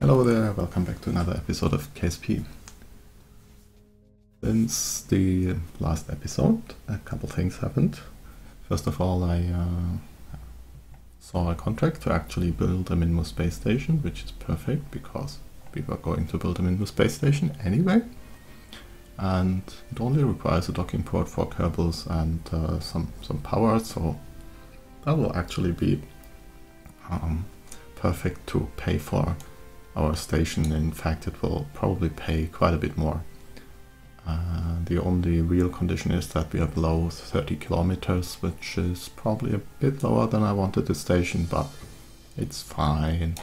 Hello there, welcome back to another episode of KSP. Since the last episode, a couple things happened. First of all, I saw a contract to actually build a Minmus space station, which is perfect because we were going to build a Minmus space station anyway. And it only requires a docking port for Kerbals and some power, so that will actually be perfect to pay for our station. In fact, it will probably pay quite a bit more. The only real condition is that we are below 30 kilometers, which is probably a bit lower than I wanted the station, but it's fine.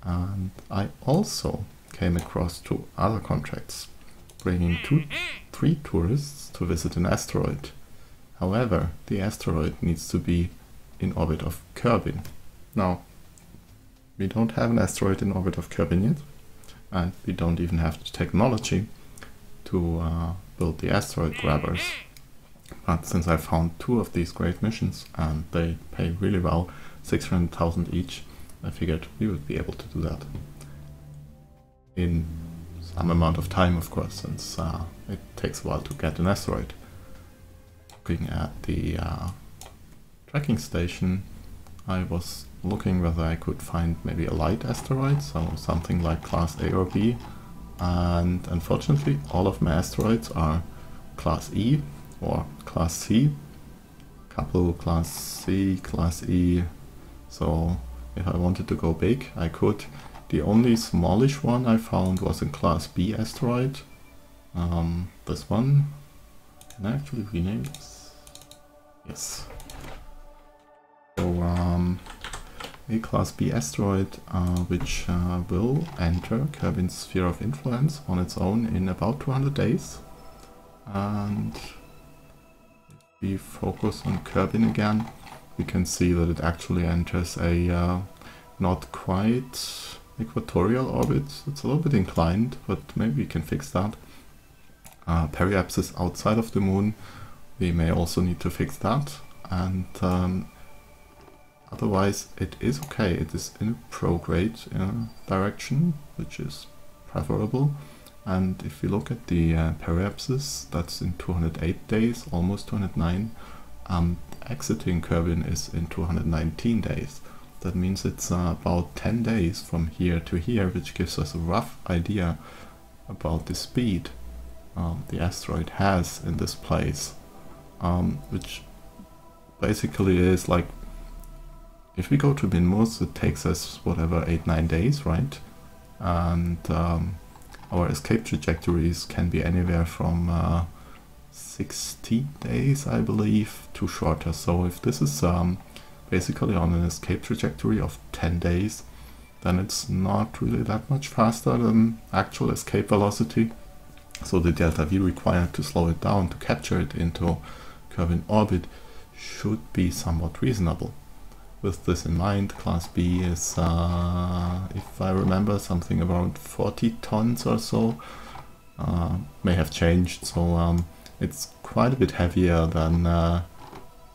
And I also came across two other contracts, bringing three tourists to visit an asteroid. However, the asteroid needs to be in orbit of Kerbin. Now, we don't have an asteroid in orbit of Kerbin yet, and we don't even have the technology to build the asteroid grabbers. But since I found two of these great missions and they pay really well, 600,000 each, I figured we would be able to do that in some amount of time, of course, since it takes a while to get an asteroid. Looking at the tracking station, I was looking whether I could find maybe a light asteroid, so something like class A or B, and unfortunately all of my asteroids are class E or class C, couple class C, class E, so if I wanted to go big I could. The only smallish one I found was in class B asteroid. This one, can I actually rename this? Yes. So a class B asteroid which will enter Kerbin's sphere of influence on its own in about 200 days. And if we focus on Kerbin again, we can see that it actually enters a not quite equatorial orbit. It's a little bit inclined, but maybe we can fix that. Periapsis outside of the moon, we may also need to fix that. And otherwise it is okay. It is in a prograde direction, which is preferable. And if we look at the periapsis, that's in 208 days, almost 209. Exiting Kerbin is in 219 days. That means it's about 10 days from here to here, which gives us a rough idea about the speed the asteroid has in this place, which basically is like, if we go to Minmus, it takes us whatever 8-9 days, right? And our escape trajectories can be anywhere from 16 days, I believe, to shorter. So if this is basically on an escape trajectory of 10 days, then it's not really that much faster than actual escape velocity. So the delta V required to slow it down to capture it into Kerbin orbit should be somewhat reasonable. With this in mind, class B is, if I remember, something around 40 tons or so. May have changed, so it's quite a bit heavier than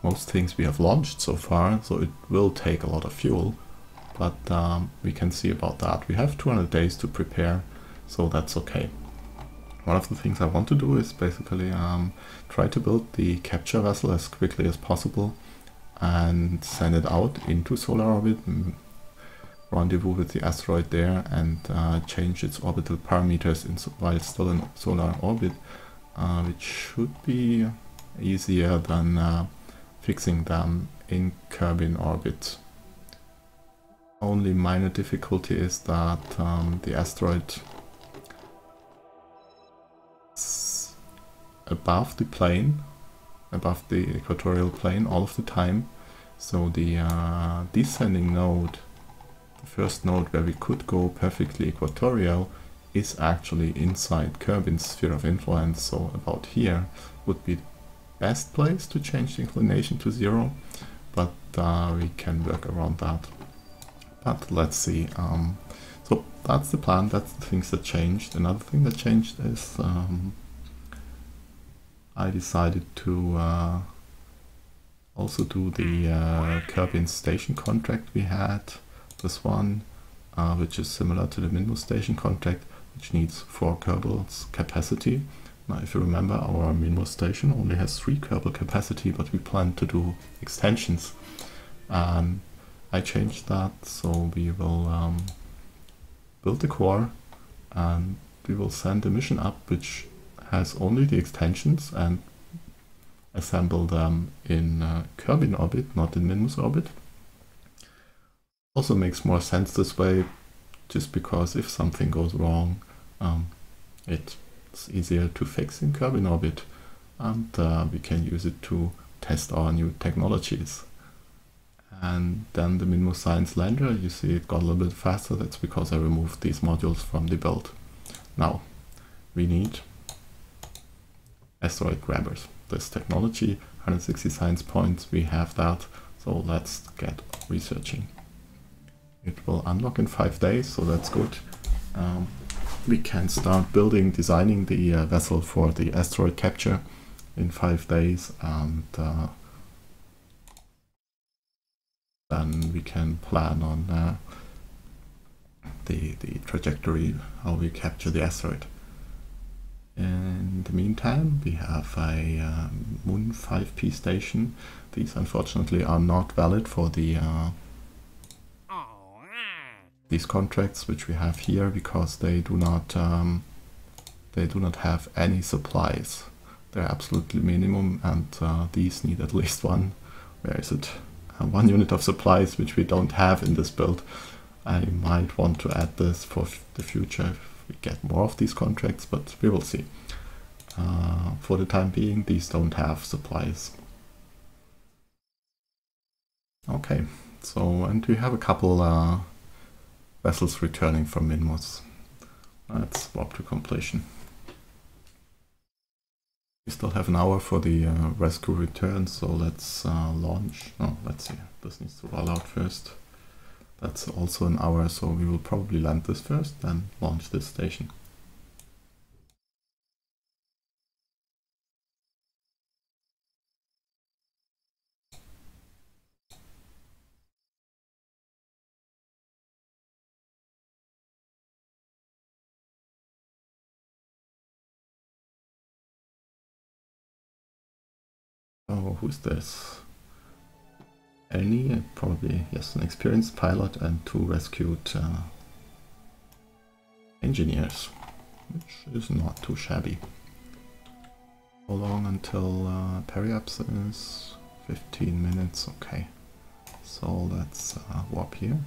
most things we have launched so far, so it will take a lot of fuel, but we can see about that. We have 200 days to prepare, so that's okay. One of the things I want to do is basically try to build the capture vessel as quickly as possible and send it out into solar orbit, rendezvous with the asteroid there, and change its orbital parameters while still in solar orbit, which should be easier than fixing them in Kerbin orbit. Only minor difficulty is that the asteroid is above the plane, above the equatorial plane all of the time, so the descending node, the first node where we could go perfectly equatorial, is actually inside Kerbin's sphere of influence, so about here would be the best place to change the inclination to 0, but we can work around that. But let's see. So that's the plan, that's the things that changed. Another thing that changed is I decided to also do the Kerbin station contract we had. This one which is similar to the Minmus Station contract, which needs 4 Kerbals capacity. Now, if you remember, our Minmus Station only has 3 Kerbal capacity, but we plan to do extensions. I changed that, so we will build the core and we will send a mission up which has only the extensions and assemble them in Kerbin Orbit, not in Minmus Orbit. Also makes more sense this way, just because if something goes wrong, it's easier to fix in Kerbin Orbit, and we can use it to test our new technologies. And then the Minmus Science Lander, you see it got a little bit faster. That's because I removed these modules from the build. Now, we need asteroid grabbers. This technology, 160 science points, we have that, so let's get researching. It will unlock in 5 days, so that's good. We can start designing the vessel for the asteroid capture in 5 days, and then we can plan on the trajectory, how we capture the asteroid. In the meantime, we have a Mun 5P station. These unfortunately are not valid for the these contracts which we have here, because they do not have any supplies. They're absolutely minimum, and these need at least one. Where is it? 1 unit of supplies, which we don't have in this build. I might want to add this for the future if we get more of these contracts, but we will see. For the time being, these don't have supplies. Okay, so, and we have a couple vessels returning from Minmus. Let's swap to completion. We still have an hour for the rescue return, so let's launch. Oh, let's see, this needs to roll out first. That's also an hour, so we will probably land this first, then launch this station. Oh, who's this? Any? Probably, yes, an experienced pilot and 2 rescued engineers, which is not too shabby. How long until periapse is? 15 minutes, okay. So let's warp here.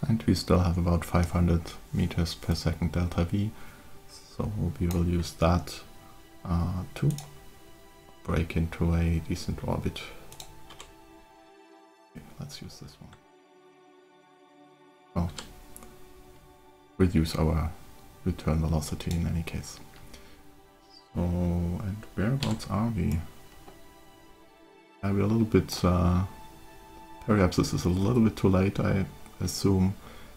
And we still have about 500 meters per second delta V, so we will use that to break into a decent orbit. Okay, let's use this one. Oh, reduce our return velocity in any case. So, and whereabouts are we? We're a little bit, perhaps this is a little bit too late, I assume,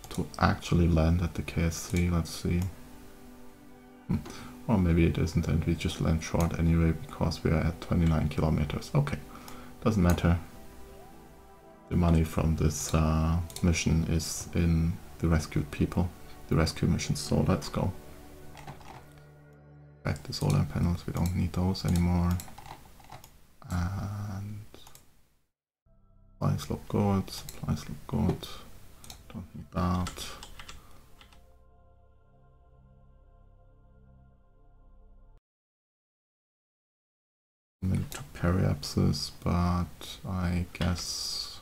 to actually land at the KSP. Let's see. Or maybe it isn't, and we just land short anyway because we are at 29 kilometers. Okay, doesn't matter. The money from this mission is in the rescued people, the rescue missions, so let's go. Back the solar panels, we don't need those anymore. And supplies look good, supplies look good. Don't need that. To periapses, but I guess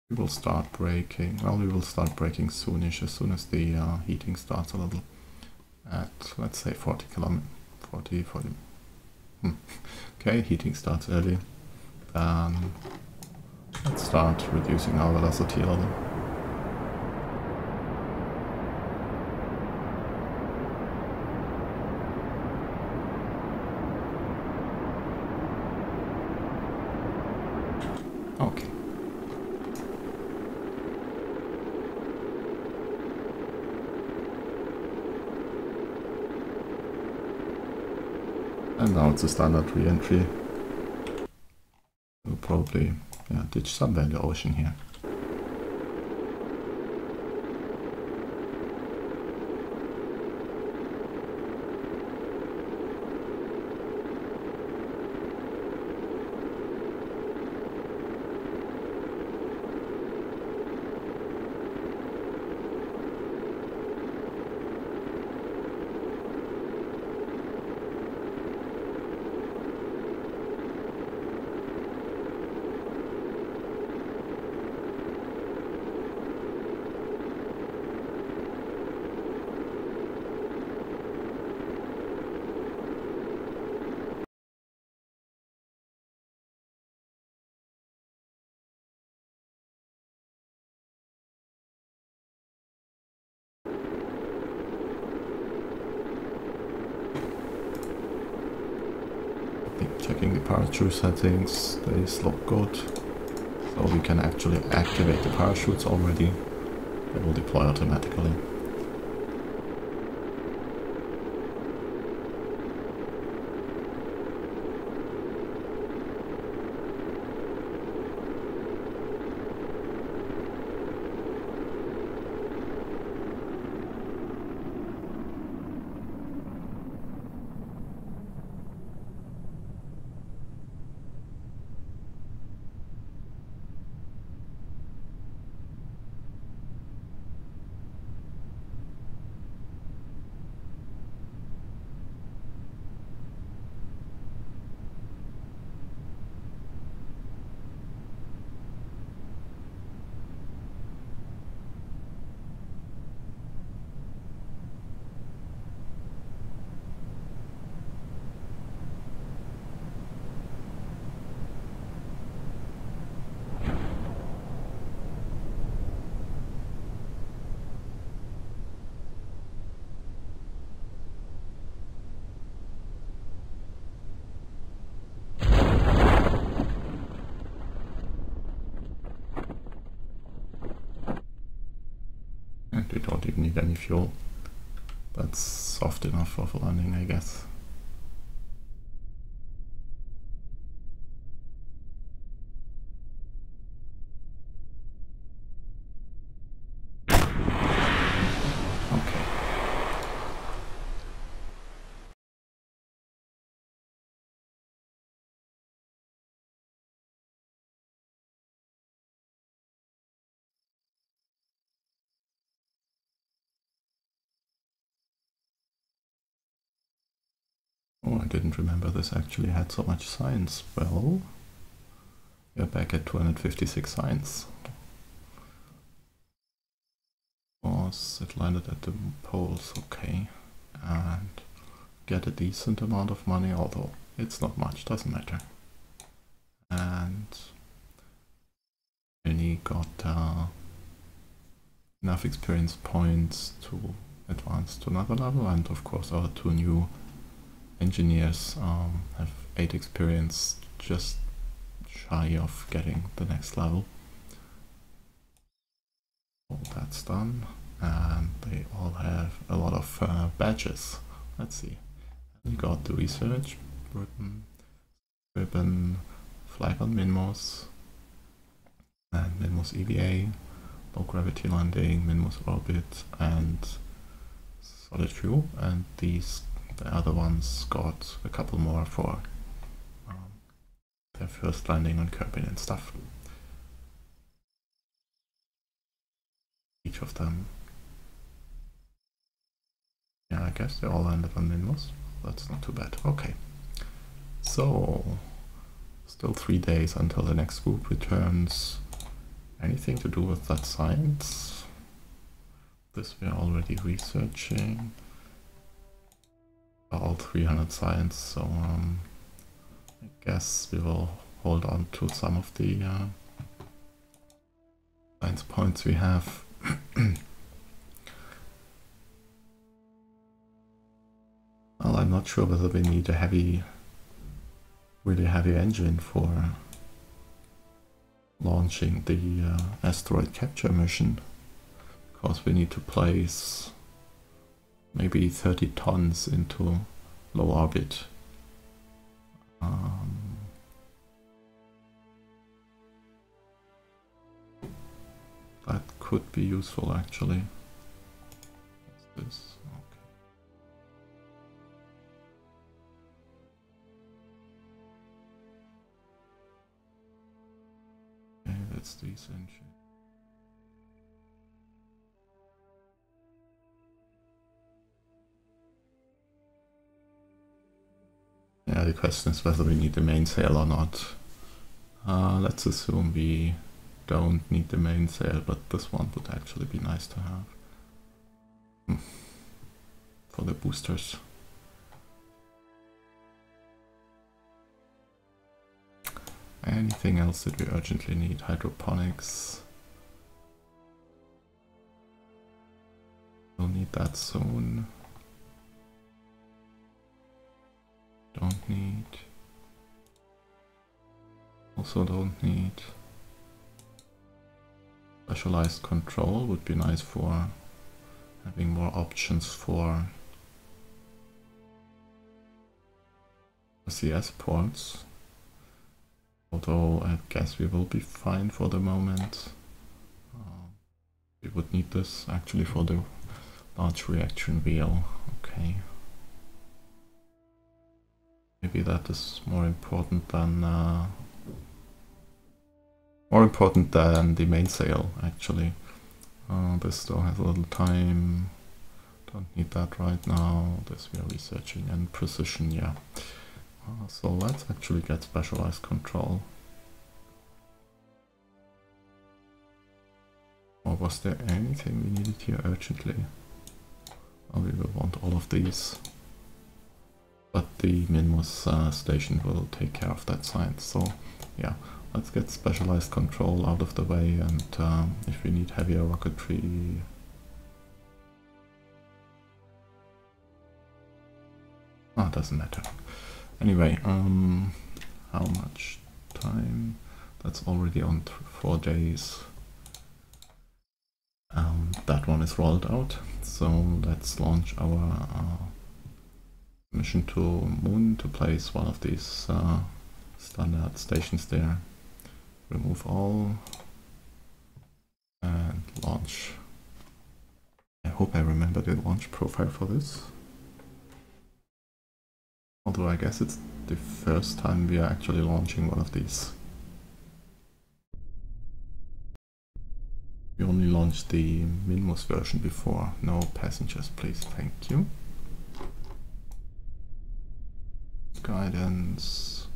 we will start braking. Well, we will start braking soonish, as soon as the heating starts a little. At, let's say, 40 kilometers. 40. Okay, heating starts early. Then let's start reducing our velocity a little. Okay. And now it's a standard re-entry. We'll probably ditch somewhere in the ocean here. Checking the parachute settings, these look good. So we can actually activate the parachutes already. They will deploy automatically. And we don't even need any fuel. That's soft enough for landing, I guess. Oh, I didn't remember this actually had so much science. Well, we're back at 256 science. It landed at the poles, okay. And get a decent amount of money, although it's not much, doesn't matter. And Jenny got enough experience points to advance to another level, and of course our two new engineers have 8 experience, just shy of getting the next level. All that's done, and they all have a lot of badges. Let's see. We got the research, ribbon, flag on Minmus, and Minmus EVA, low gravity landing, Minmus orbit, and solid fuel. And the other ones got a couple more for their first landing on Kerbin and stuff. Each of them. Yeah, I guess they all landed on Minmus. That's not too bad. Okay. So, still 3 days until the next group returns. Anything to do with that science? This we're already researching. All 300 science, so I guess we will hold on to some of the science points we have. Well, I'm not sure whether we need a really heavy engine for launching the asteroid capture mission, because we need to place maybe 30 tons into low orbit. That could be useful actually. What's this? Okay, that's decent. Yeah, the question is whether we need the mainsail or not. Let's assume we don't need the mainsail, but this one would actually be nice to have. For the boosters. Anything else that we urgently need? Hydroponics. We'll need that soon. Don't need. Also don't need. Specialized control would be nice for having more options for CS ports. Although I guess we will be fine for the moment. We would need this actually for the large reaction wheel. Okay. Maybe that is more important than the mainsail actually. This still has a little time. Don't need that right now. This we are researching, and precision, yeah. So let's actually get specialized control. Or was there anything we needed here urgently? Oh, we will want all of these. But the Minmus station will take care of that science. So yeah, let's get specialized control out of the way, and if we need heavier rocketry... doesn't matter. Anyway, how much time? That's already on 4 days. That one is rolled out, so let's launch our mission to Moon to place one of these standard stations there. Remove all and launch. I hope I remember the launch profile for this. Although I guess it's the first time we are actually launching one of these. We only launched the Minmus version before. No passengers, please. Thank you. Guidance.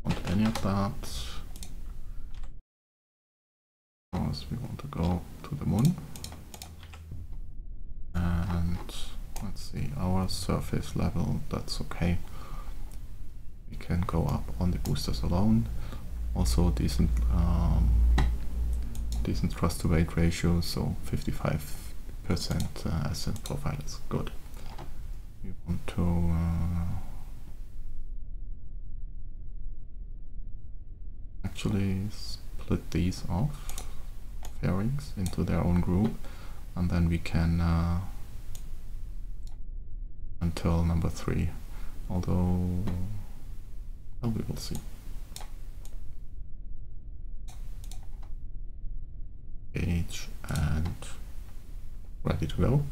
Want any of that? Because we want to go to the moon. And let's see, our surface level, that's okay. We can go up on the boosters alone. Also decent thrust to weight ratio, so 55% ascent profile is good. We want to actually split these off, fairings, into their own group, and then we can until number 3, although, well, we will see. Gauge and ready to go.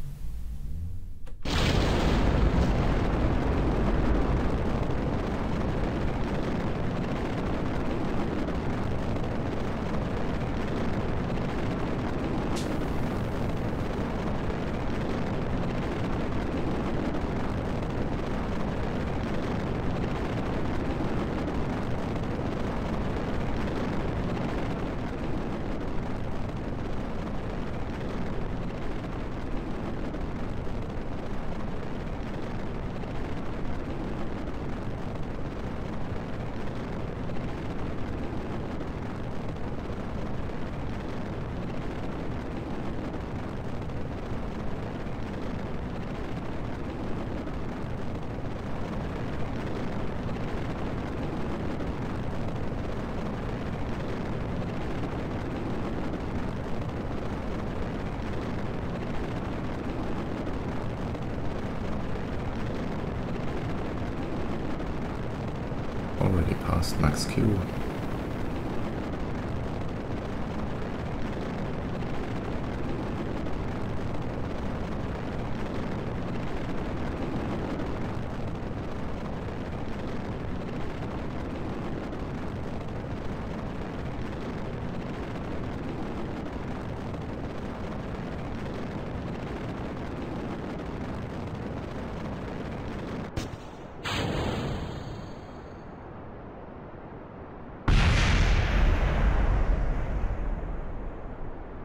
Already past max Q.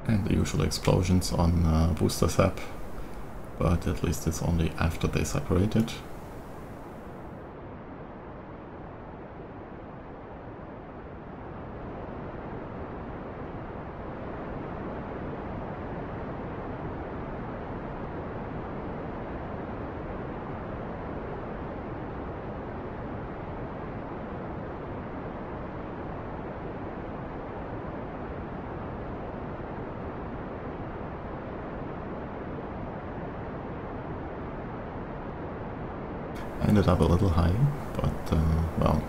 And the usual explosions on booster sap, but at least it's only after they separated. I ended up a little high, but well.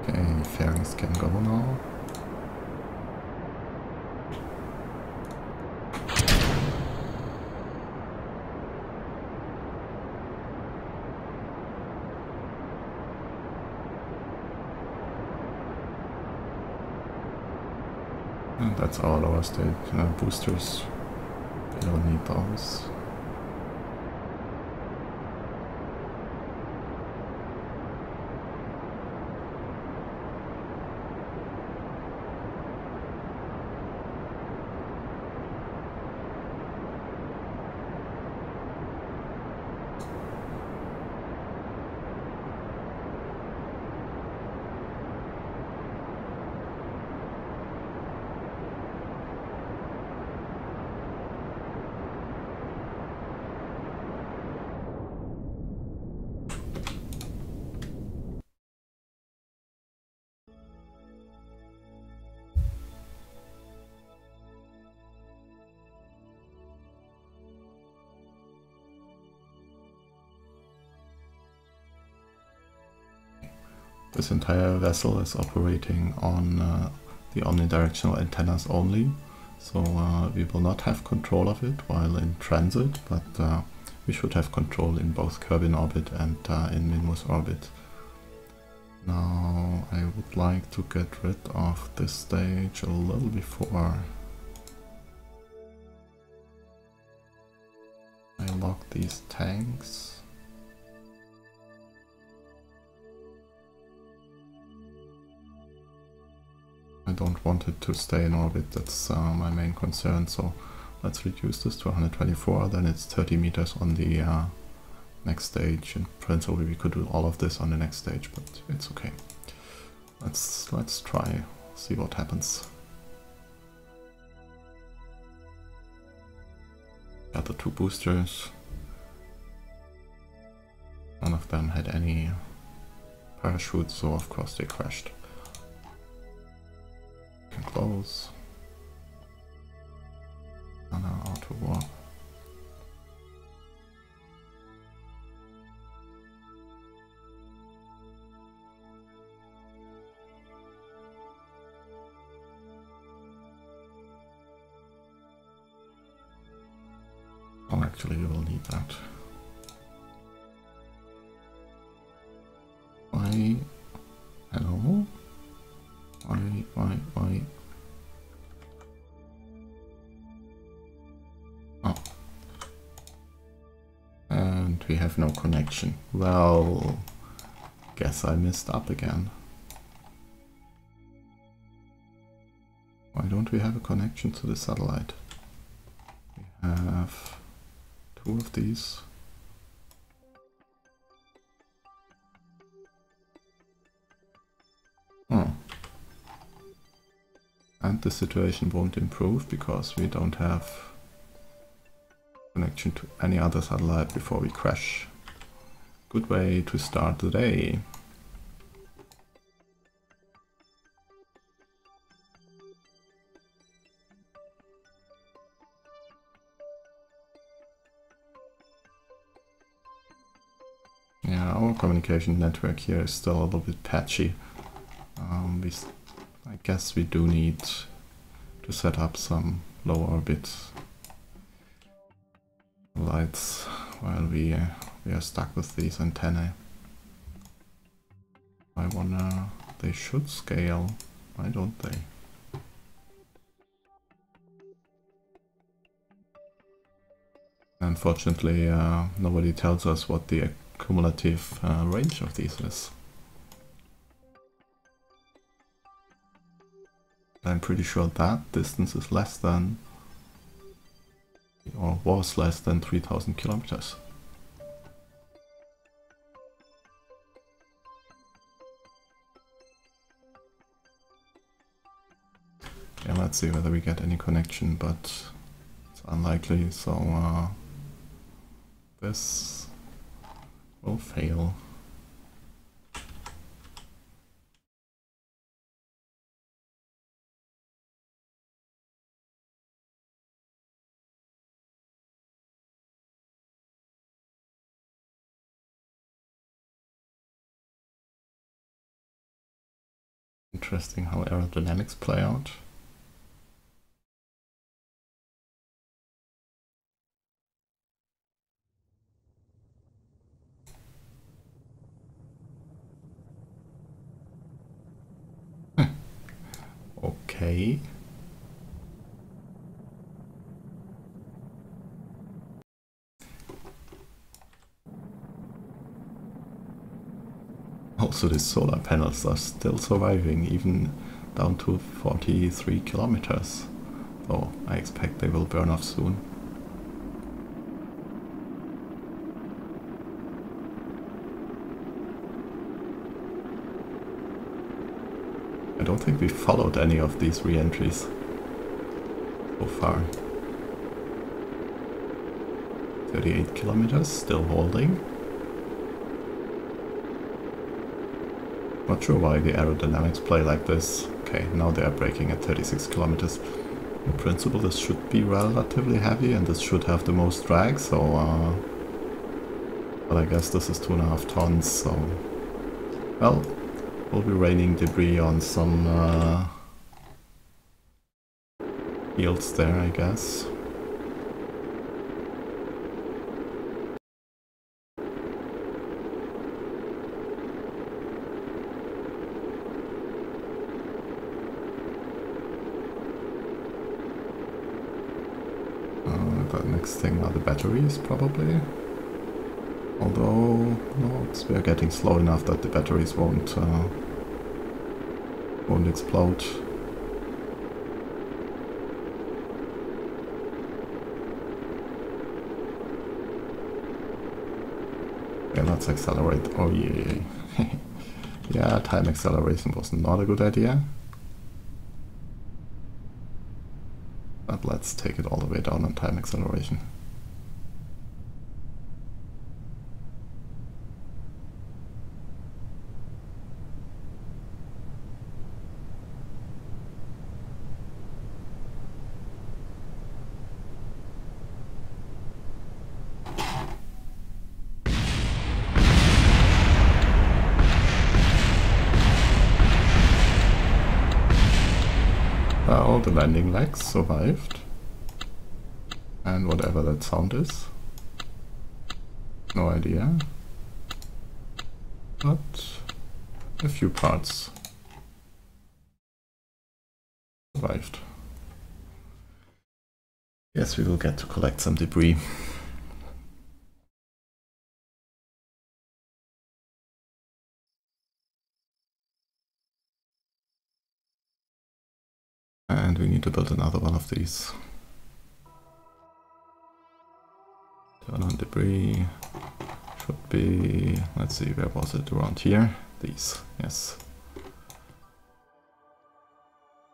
Okay, fairings can go now. And that's our lower state boosters. We don't need those. This entire vessel is operating on the omnidirectional antennas only, so we will not have control of it while in transit, but we should have control in both Kerbin Orbit and in Minmus Orbit. Now I would like to get rid of this stage a little before I lock these tanks. I don't want it to stay in orbit, that's my main concern, so let's reduce this to 124, then it's 30 meters on the next stage. In principle we could do all of this on the next stage, but it's okay. Let's try, see what happens. Got the two boosters. None of them had any parachutes, so of course they crashed. Close. And now auto warp. Oh, actually, we will need that. Why? Hello? Why? Oh. And we have no connection. Well, guess I messed up again. Why don't we have a connection to the satellite? We have two of these. Oh. And And the situation won't improve because we don't have connection to any other satellite before we crash. Good way to start the day. Yeah, our communication network here is still a little bit patchy. I guess we do need to set up some low orbit lights while we are stuck with these antennae. I wonder, they should scale, why don't they? Unfortunately, nobody tells us what the cumulative range of these is. I'm pretty sure that distance is less than, or was less than 3000 kilometers. Yeah, let's see whether we get any connection, but it's unlikely, so this will fail. Interesting how aerodynamics play out. Okay. Also, the solar panels are still surviving, even down to 43 kilometers. Though I expect they will burn off soon. I don't think we followed any of these re-entries so far. 38 kilometers, still holding. Not sure why the aerodynamics play like this. Okay, now they are braking at 36 kilometers. In principle, this should be relatively heavy and this should have the most drag, so but I guess this is 2.5 tons, so well, we'll be raining debris on some fields there, I guess. The next thing are the batteries, probably. Although, no, we are getting slow enough that the batteries won't explode. Okay, let's accelerate. Oh yeah. Yeah, time acceleration was not a good idea. But let's take it all the way down on time acceleration. Well, the landing legs survived. And whatever that sound is. No idea. But a few parts survived. Yes, we will get to collect some debris. And we need to build another one of these. Turn on debris. Should be, let's see, where was it? Around here? These, yes.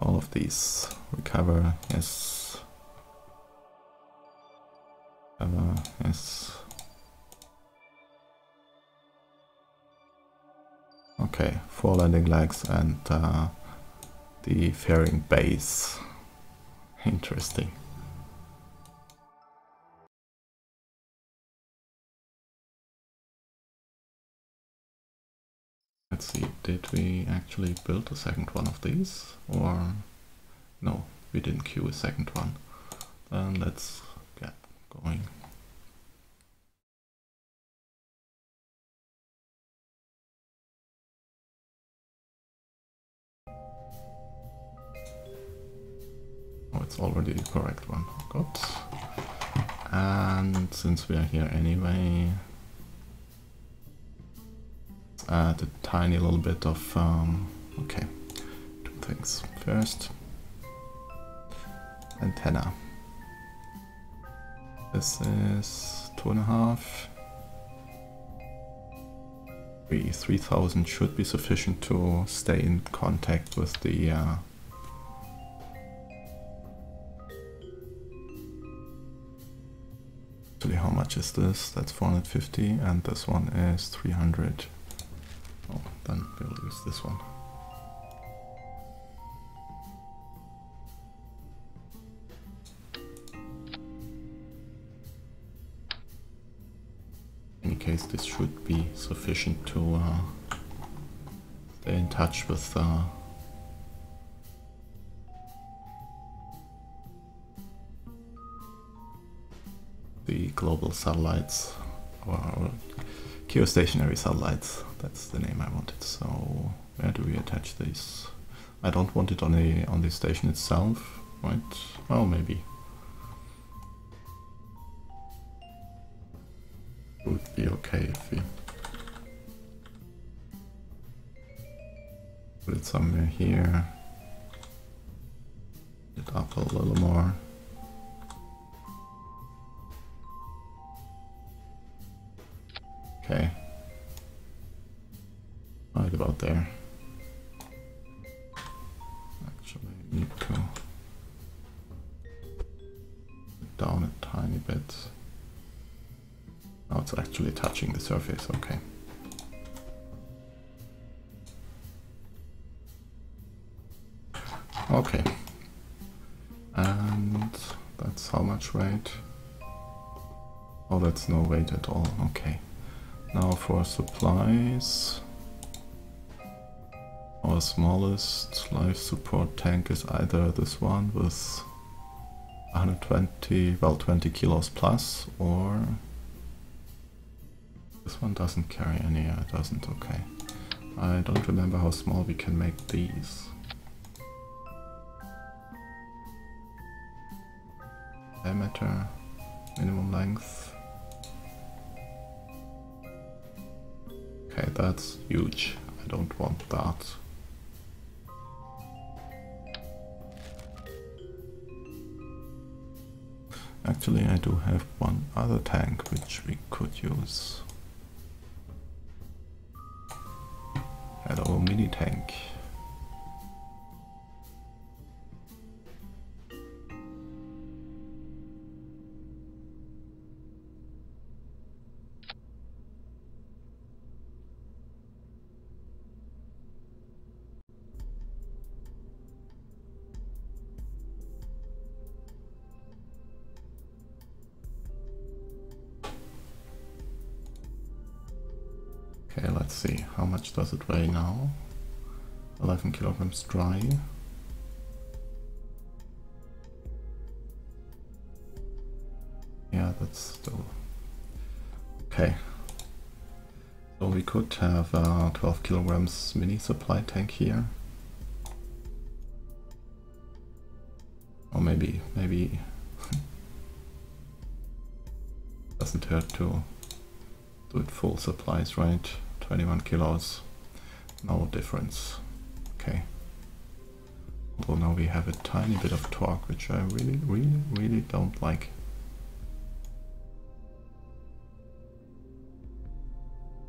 All of these. Recover, yes. Recover, yes. Okay, 4 landing legs and the fairing base. Interesting. Let's see, did we actually build a second one of these? Or no, we didn't queue a second one. Then let's get going. Oh, it's already the correct one. Good. And since we are here anyway, let's add a tiny little bit of, okay, 2 things. First, antenna. This is 2.5. 3000 should be sufficient to stay in contact with the actually, how much is this? That's 450 and this one is 300. Oh, then we'll use this one. In any case, this should be sufficient to stay in touch with the global satellites, or geostationary satellites. That's the name I wanted. So where do we attach these? I don't want it on the station itself, right? Well, maybe. Would be okay if we put it somewhere here. It up a little more. Okay. Right about there. Actually, I need to put down a tiny bit. Now it's actually touching the surface, okay. Okay. And that's how much weight? Oh, that's no weight at all, okay. Now for supplies, our smallest life support tank is either this one with 120, well 20 kilos plus, or this one doesn't carry any, it doesn't, okay. I don't remember how small we can make these. Diameter, minimum length. Okay, that's huge. I don't want that. Actually, I do have one other tank which we could use. Hello, mini tank. Okay, let's see, how much does it weigh now? 11 kilograms dry. Yeah, that's still... Okay. So we could have 12 kilograms mini supply tank here. Or maybe doesn't hurt to do it full supplies, right? 21 kilos, no difference. Okay. Although now we have a tiny bit of torque, which I really don't like.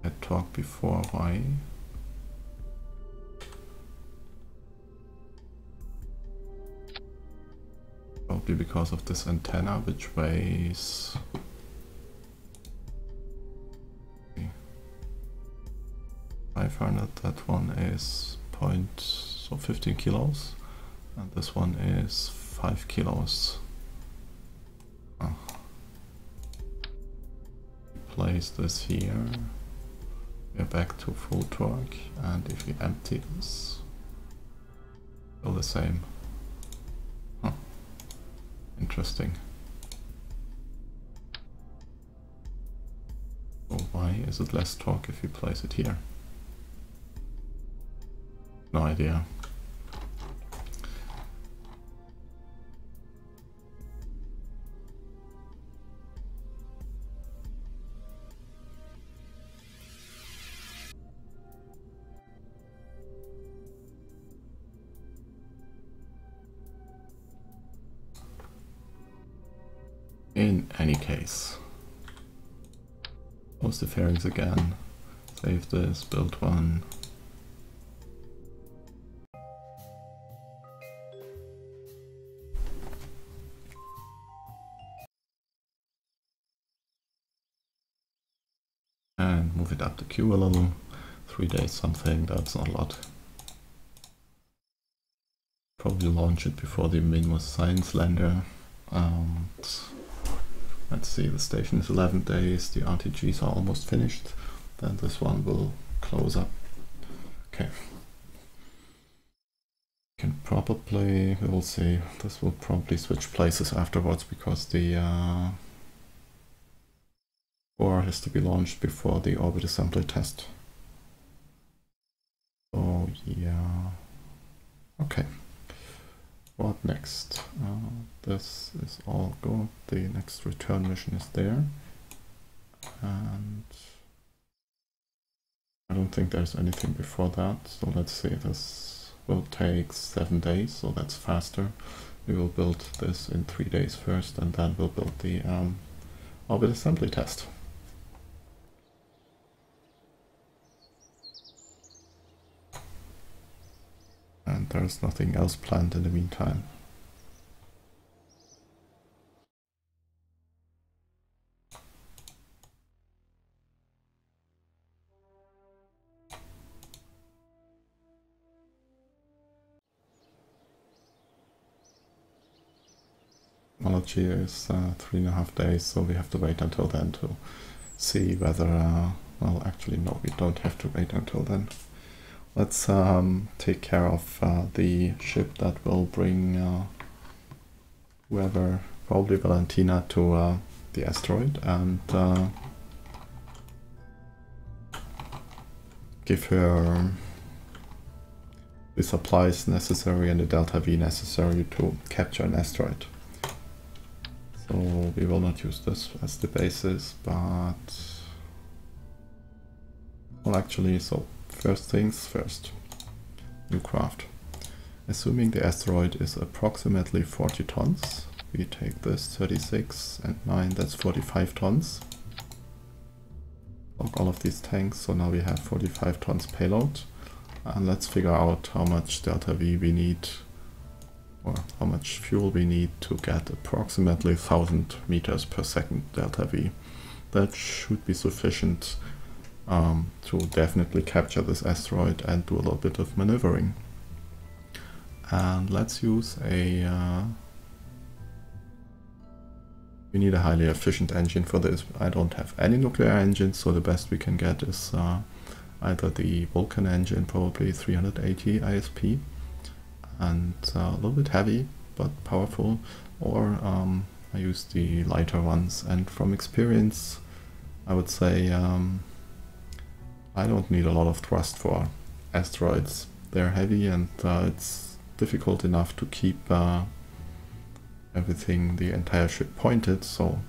Had torque before, why? probably because of this antenna, which weighs 500. That one is 15 kilos, and this one is 5 kilos. Place this here. We're back to full torque, and if we empty this, still the same. Interesting. So why is it less torque if we place it here? No idea. In any case, close the fairings again, save this, build one. And move it up the queue a little. 3 days something, that's not a lot. Probably launch it before the Minmus science lander. Let's see, the station is 11 days, the RTGs are almost finished, then this one will close up. Okay. Can probably, we'll see, this will probably switch places afterwards because the core has to be launched before the orbit assembly test. So yeah, okay. What next? This is all good. The next return mission is there. And I don't think there's anything before that. So let's see, this will take 7 days, so that's faster. We will build this in 3 days first, and then we'll build the orbit assembly test. And there's nothing else planned in the meantime. Technology is 3.5 days, so we have to wait until then to see whether, well actually no, we don't have to wait until then. Let's take care of the ship that will bring whoever, probably Valentina, to the asteroid, and give her the supplies necessary and the delta V necessary to capture an asteroid. So we will not use this as the basis, but well actually, so first things first, new craft. Assuming the asteroid is approximately 40 tons, we take this 36 and 9, that's 45 tons. Log all of these tanks, so now we have 45 tons payload. And let's figure out how much delta V we need, or how much fuel we need to get approximately 1000 meters per second delta V. That should be sufficient to definitely capture this asteroid and do a little bit of maneuvering. And let's use a we need a highly efficient engine for this. I don't have any nuclear engines, so the best we can get is either the Vulcan engine, probably 380 ISP, and a little bit heavy but powerful, or I use the lighter ones. And from experience, I would say I don't need a lot of thrust for asteroids. They're heavy, and it's difficult enough to keep everything, the entire ship pointed. So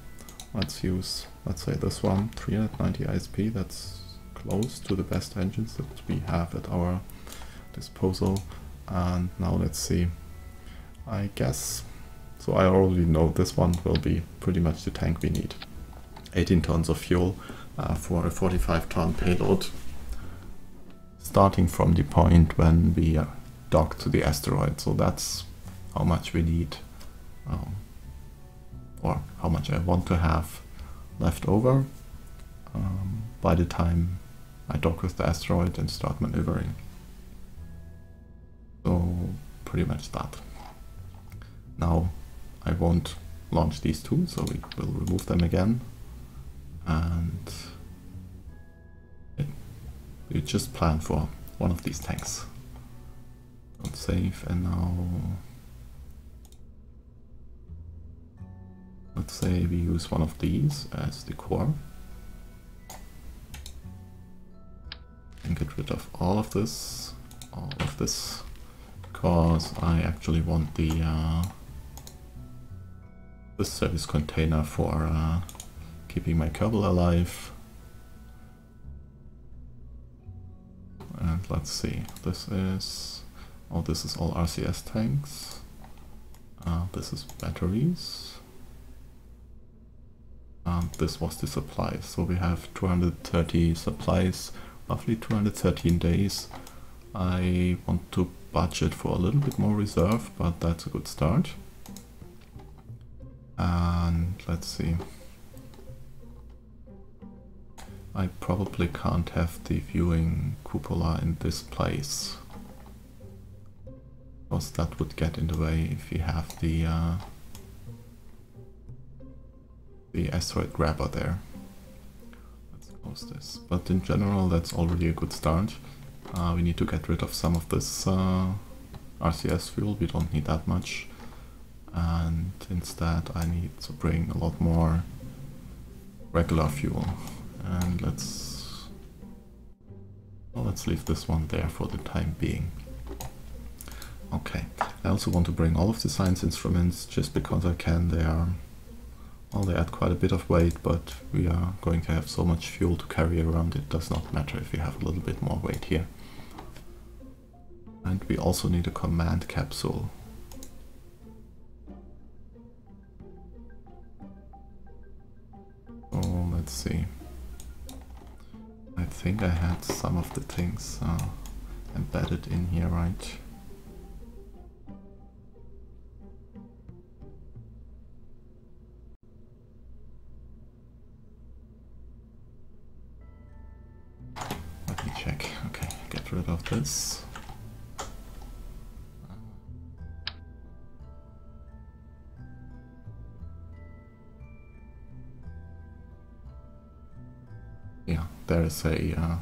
let's use, let's say this one, 390 ISP. That's close to the best engines that we have at our disposal. And now let's see, I guess, so I already know this one will be pretty much the tank we need. 18 tons of fuel for a 45-ton payload, starting from the point when we dock to the asteroid. So that's how much we need. or how much I want to have left over by the time I dock with the asteroid and start maneuvering. So pretty much that. Now I won't launch these two, so we will remove them again, and we just plan for one of these tanks. Don't save, and now let's say we use one of these as the core and get rid of all of this, because I actually want the this service container for keeping my Kerbal alive. And let's see, this is all RCS tanks. This is batteries. This was the supply, so we have 230 supplies, roughly 213 days. I want to budget for a little bit more reserve, but that's a good start. And let's see, I probably can't have the viewing cupola in this place, because that would get in the way if we have the asteroid grabber there. Let's close this. But in general, that's already a good start. We need to get rid of some of this RCS fuel. We don't need that much. And instead I need to bring a lot more regular fuel. And let's leave this one there for the time being. Okay, I also want to bring all of the science instruments just because I can. They add quite a bit of weight, but we are going to have so much fuel to carry around, it does not matter if we have a little bit more weight here. And we also need a command capsule. Oh, let's see. I think I had some of the things embedded in here, right? Let me check. Okay, get rid of this. Yeah, there is a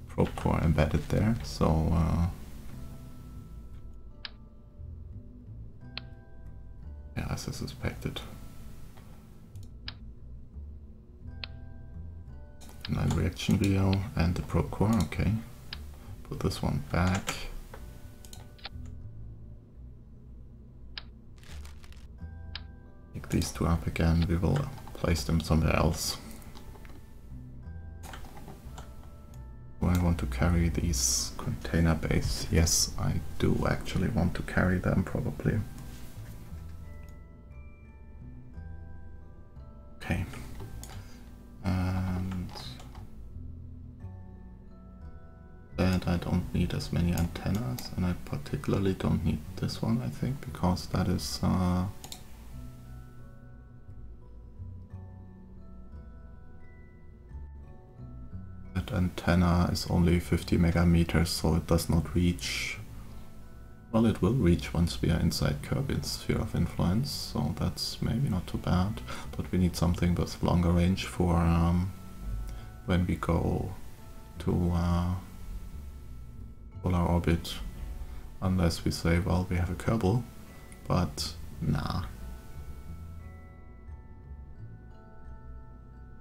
probe core embedded there, so yeah, as I suspected. 9 reaction wheel and the probe core, okay. Put this one back. Pick these two up again, we will place them somewhere else. Do I want to carry these container bays? Yes, I do actually want to carry them, probably. Okay. And that I don't need as many antennas, and I particularly don't need this one, I think, because that is that antenna is only 50 megameters, so it does not reach. Well, it will reach once we are inside Kerbin's sphere of influence, so that's maybe not too bad. But we need something with longer range for when we go to polar orbit. Unless we say, well, we have a Kerbal, but nah.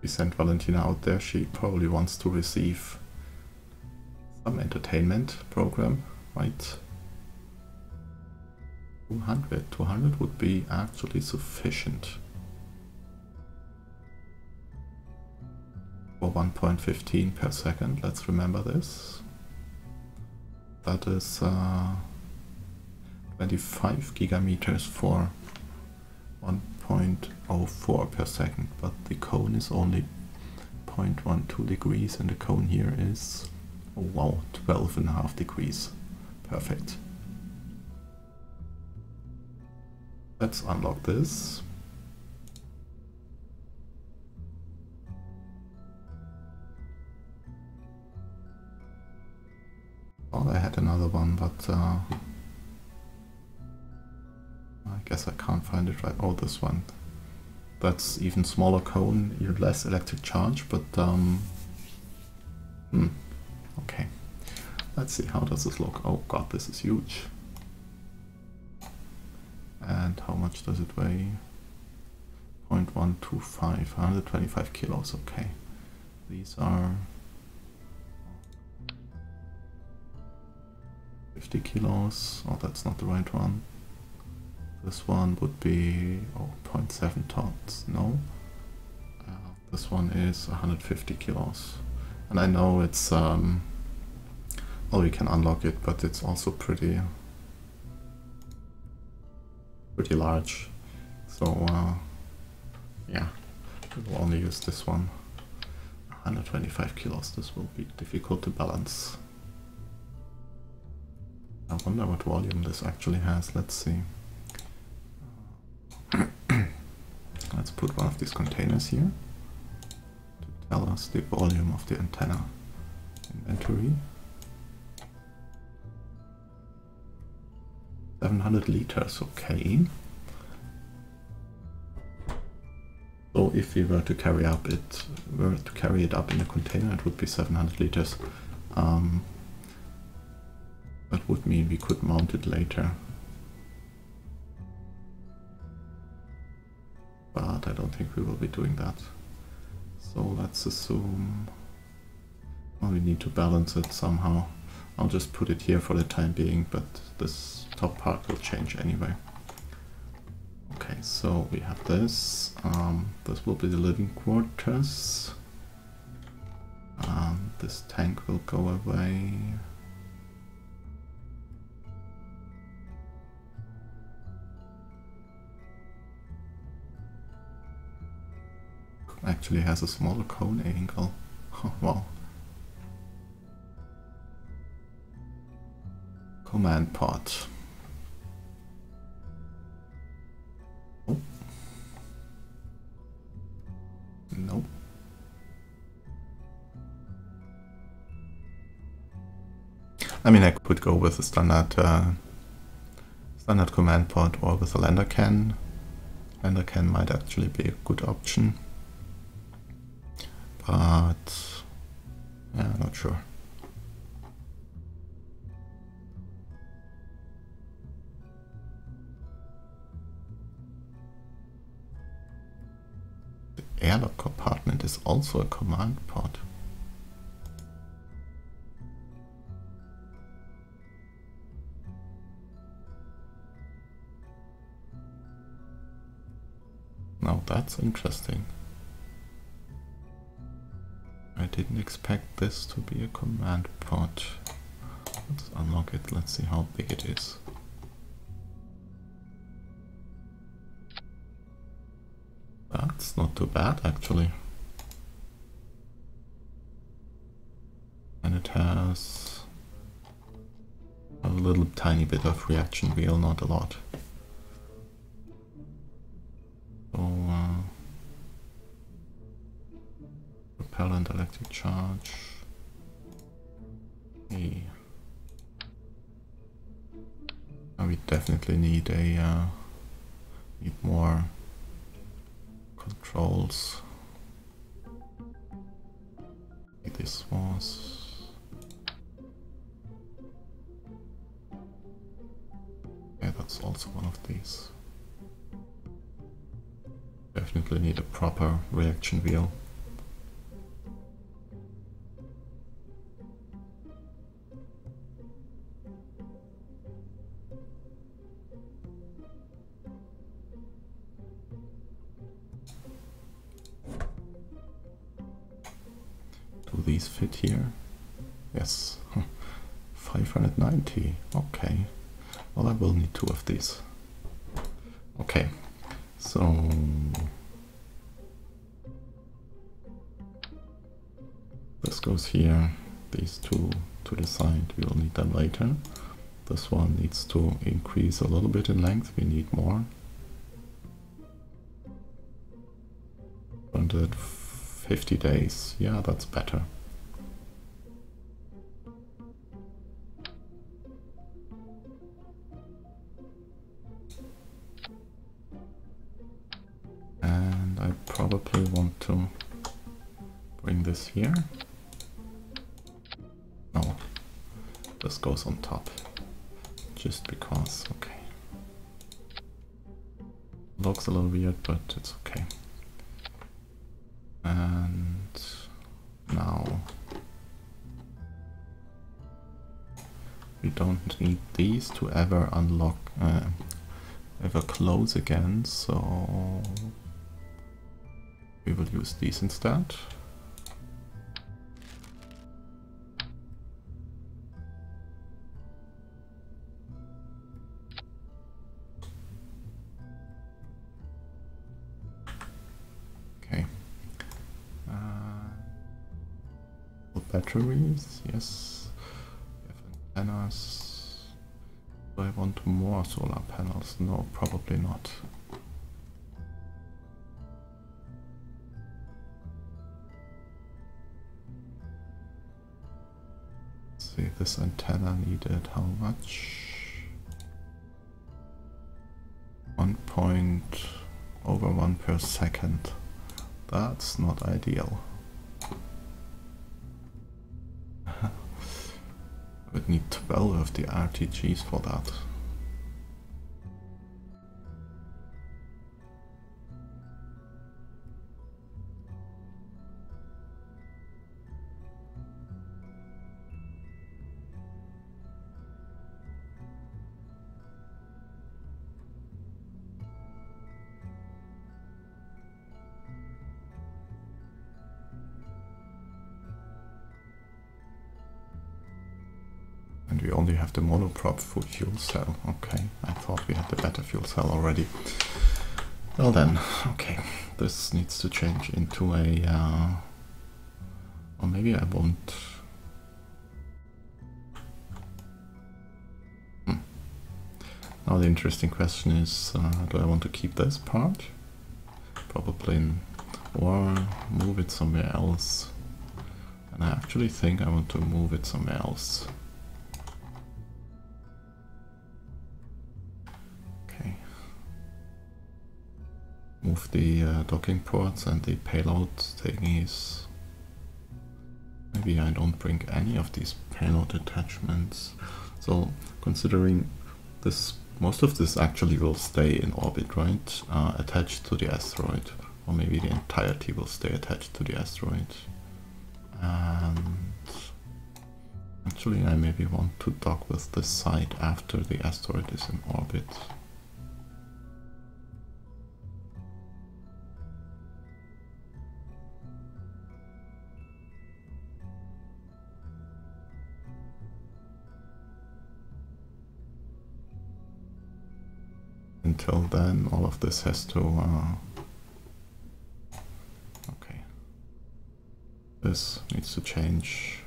We sent Valentina out there, she probably wants to receive some entertainment program, right? 200 would be actually sufficient for 1.15 per second, let's remember this. That is 25 gigameters for 1.04 per second, but the cone is only 0.12 degrees and the cone here is, oh wow, 12.5 degrees. Perfect. Let's unlock this. but I guess I can't find it right. Oh, this one. That's even smaller cone, even less electric charge, but okay. Let's see, how does this look? Oh god, this is huge. And how much does it weigh? 0.125, 125 kilos, okay. These are 50 kilos. Oh, that's not the right one. This one would be 0.7 tons. No. This one is 150 kilos. And I know it's, well, we can unlock it, but it's also pretty large. So, yeah, we will only use this one. 125 kilos, this will be difficult to balance. I wonder what volume this actually has. Let's see. Let's put one of these containers here to tell us the volume of the antenna. Inventory. 700 liters, okay. So if we were to carry it up in a container, it would be 700 liters. That would mean we could mount it later. But I don't think we will be doing that. So let's assume, well, we need to balance it somehow. I'll just put it here for the time being, but this top part will change anyway. Okay, so we have this. This will be the living quarters. This tank will go away. Actually has a smaller cone angle. Oh, wow. Command pod. Oh. Nope. I mean, I could go with a standard command pod or with a lander can. Lander can might actually be a good option. But yeah, not sure. The airlock compartment is also a command pod. Now that's interesting. I didn't expect this to be a command pod. Let's unlock it, let's see how big it is. That's not too bad actually. And it has a little tiny bit of reaction wheel, not a lot. So, propellant, electric charge. Hey. We definitely need need more controls. This was. Yeah, that's also one of these. Definitely need a proper reaction wheel. Do these fit here? Yes. 590. Okay. Well, I will need two of these. Okay. So this goes here, these two to the side, we will need them later. This one needs to increase a little bit in length, we need more. 150 days, yeah, that's better. And I probably want to bring this here. No, this goes on top. Just because, okay. Looks a little weird, but it's okay. And now we don't need these to ever unlock, ever close again, so we will use these instead. Okay. Batteries, yes. We have antennas. Do I want more solar panels? No, probably not. Let's see, this antenna needed how much? 1.01 per second. That's not ideal. I would need 12 of the RTGs for that. And we only have the monoprop full fuel cell. Okay, I thought we had the better fuel cell already. Well then, okay, this needs to change into a... or maybe I won't... Now the interesting question is, do I want to keep this part? Probably, or move it somewhere else. And I actually think I want to move it somewhere else. Move the docking ports and the payload thingies. Maybe I don't bring any of these payload attachments. So considering this, most of this actually will stay in orbit, right? Attached to the asteroid, or maybe the entirety will stay attached to the asteroid. And actually I maybe want to dock with this side after the asteroid is in orbit. Until then, all of this has to... okay. This needs to change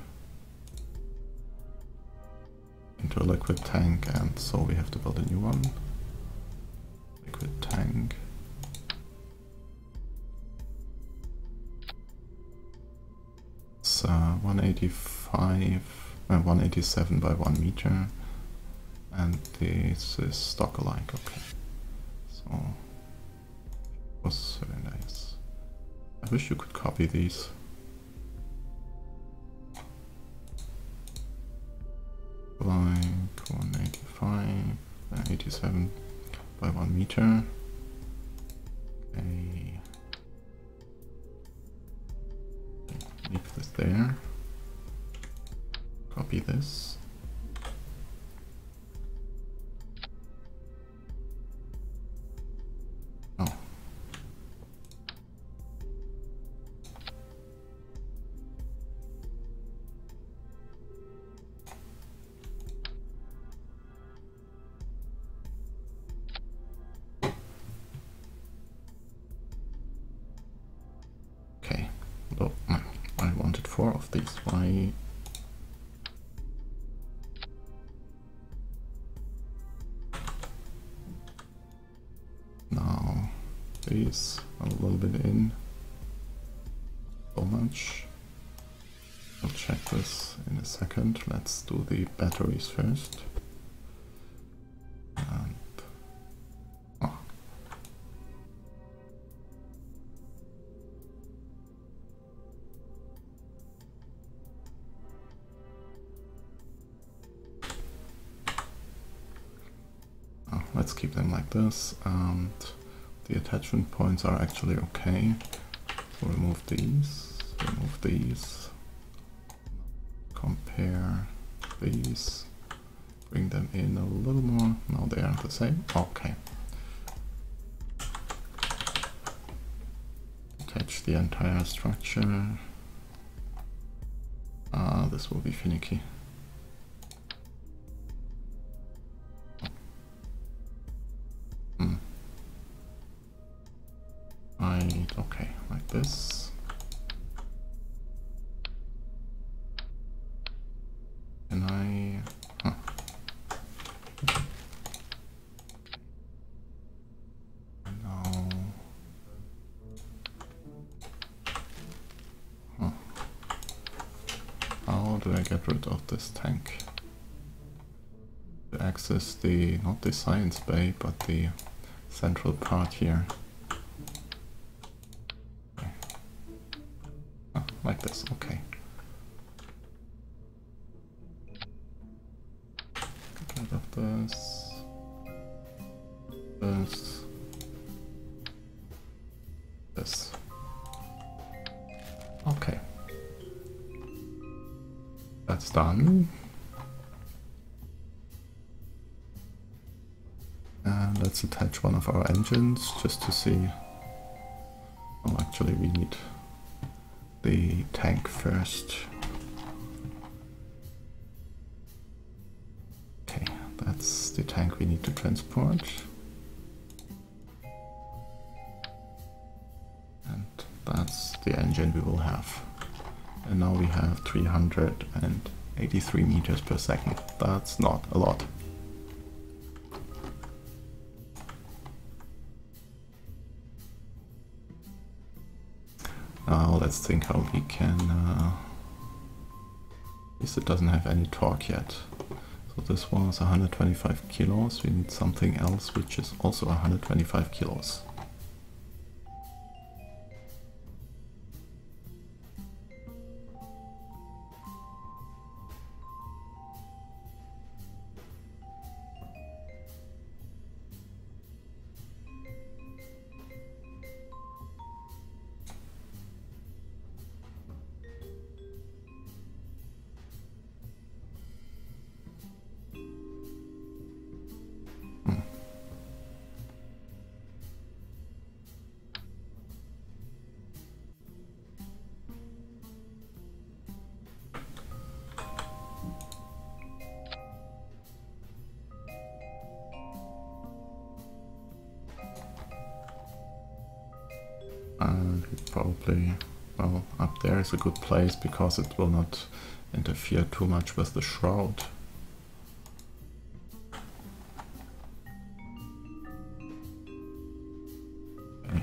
into a liquid tank, and so we have to build a new one. Liquid tank. It's 187 by 1 meter, and this is stock alike, okay. So, was very nice. I wish you could copy these. Like 185, 87 by 1 meter. Okay. Leave this there. Copy this. Oh. Okay. Oh, I wanted 4 of these. Why? Now these a little bit in. So much. I'll check this in a second. Let's do the batteries first. And, oh. let's keep them like this, and the attachment points are actually okay. So remove these, compare these, bring them in a little more. Now they are the same. Okay. Attach the entire structure. This will be finicky. Right, okay, like this. Can I... No. How do I get rid of this tank? To access the, not the science bay, but the central part here. Okay. Like this, okay. Get rid of this. This. Okay. That's done. And let's attach one of our engines just to see. Oh, actually we need the tank first. Okay, that's the tank we need to transport. And that's the engine we will have. And now we have 383 meters per second. That's not a lot. Now let's think how we can... at least it doesn't have any torque yet. So this was 125 kilos. We need something else which is also 125 kilos. And probably, well, up there is a good place because it will not interfere too much with the shroud. Okay.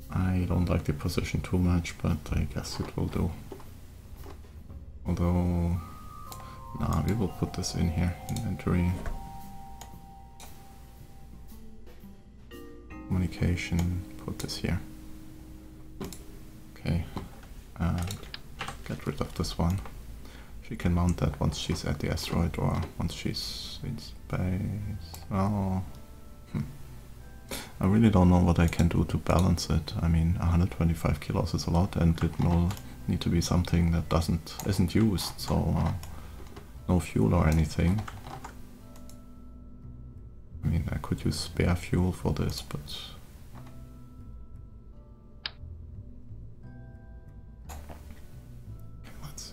I don't like the position too much, but I guess it will do. Although, nah, we will put this in here, inventory. Communication, put this here. Okay, and get rid of this one. She can mount that once she's at the asteroid or once she's in space. Oh. I really don't know what I can do to balance it. I mean, 125 kilos is a lot, and it will need to be something that isn't used, so no fuel or anything. I mean, I could use spare fuel for this, but let's see.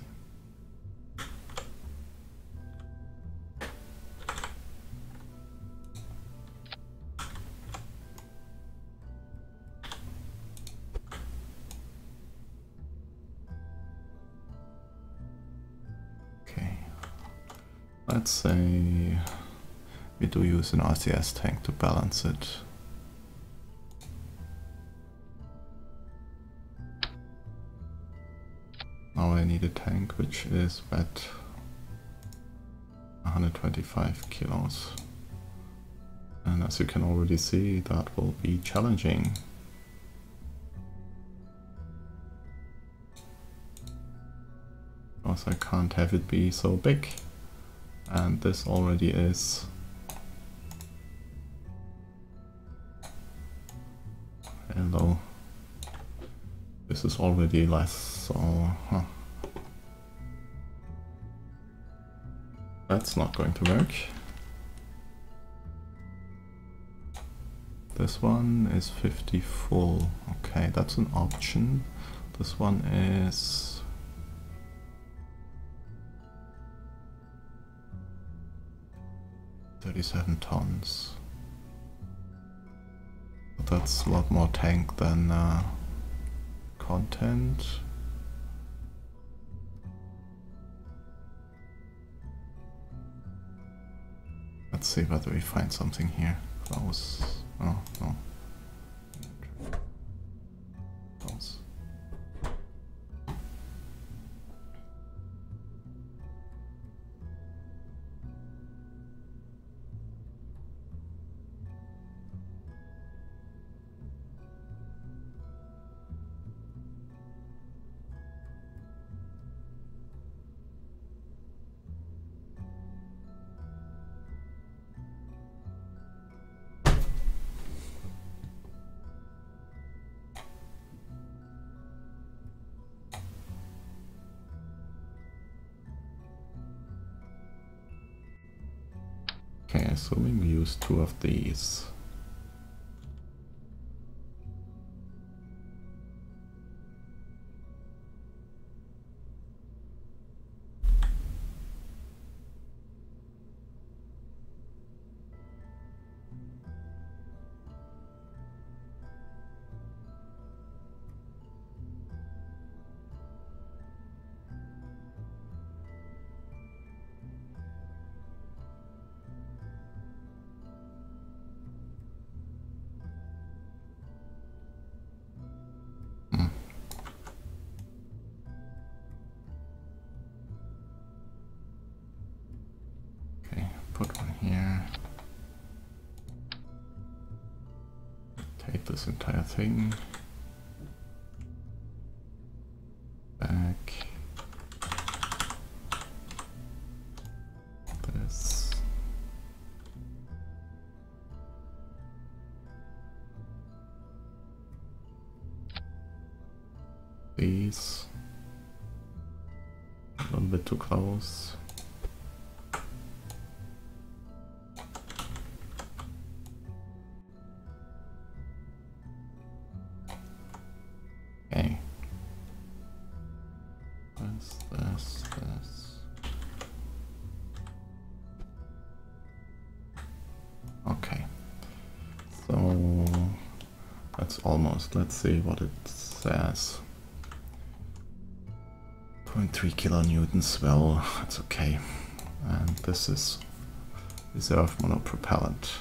Let's say we do use an RCS tank to balance it. Now I need a tank which is wet 125 kilos. And as you can already see, that will be challenging. Because I can't have it be so big. And this already is low. This is already less, so that's not going to work. This one is 50 full. Okay, that's an option. This one is 37 tons. But that's a lot more tank than content. Let's see whether we find something here. Close. Oh, no. Close. Okay, assuming we use 2 of these. Put one here. Take this entire thing. Back. This. These. A little bit too close. Okay. This. Okay. So that's almost, let's see what it says. 0.3 kilonewtons, well, that's okay. And this is reserve monopropellant.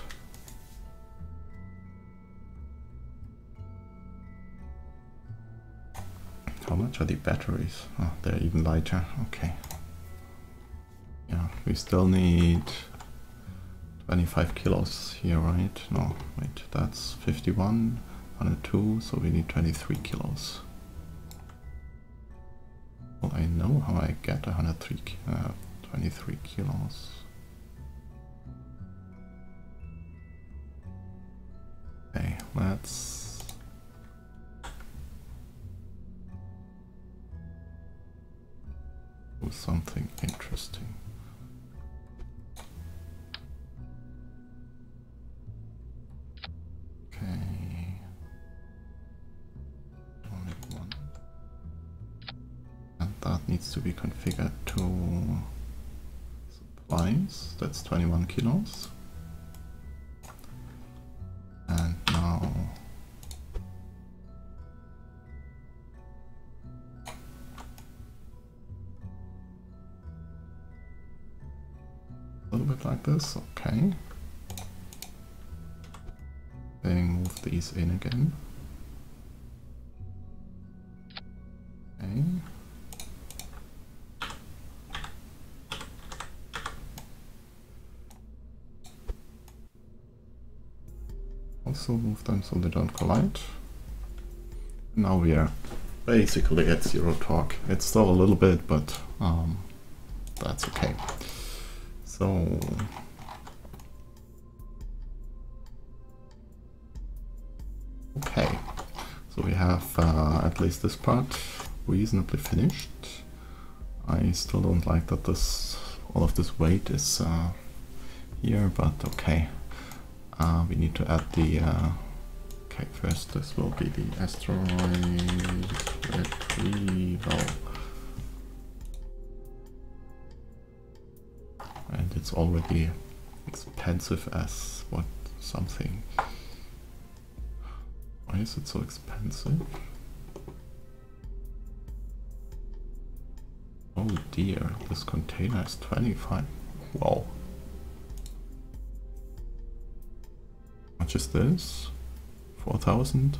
How much are the batteries? Oh, they're even lighter. Okay. Yeah, we still need 25 kilos here, right? No, wait, that's 51, 102, so we need 23 kilos. Well, I know how I get 23 kilos. Okay, let's do something interesting. Okay. Only one. And that needs to be configured to supplies. That's 21 kilos. And now a little bit like this, okay. Then move these in again. Okay. Also move them so they don't collide. Now we are basically at 0 torque. It's still a little bit, but that's okay. So okay, so we have at least this part reasonably finished. I still don't like that all of this weight is here, but okay. We need to add the okay, first this will be the asteroid retrieval. And it's already expensive as what something. Why is it so expensive? Oh dear, this container is 25. Wow. How much is this? 4,000?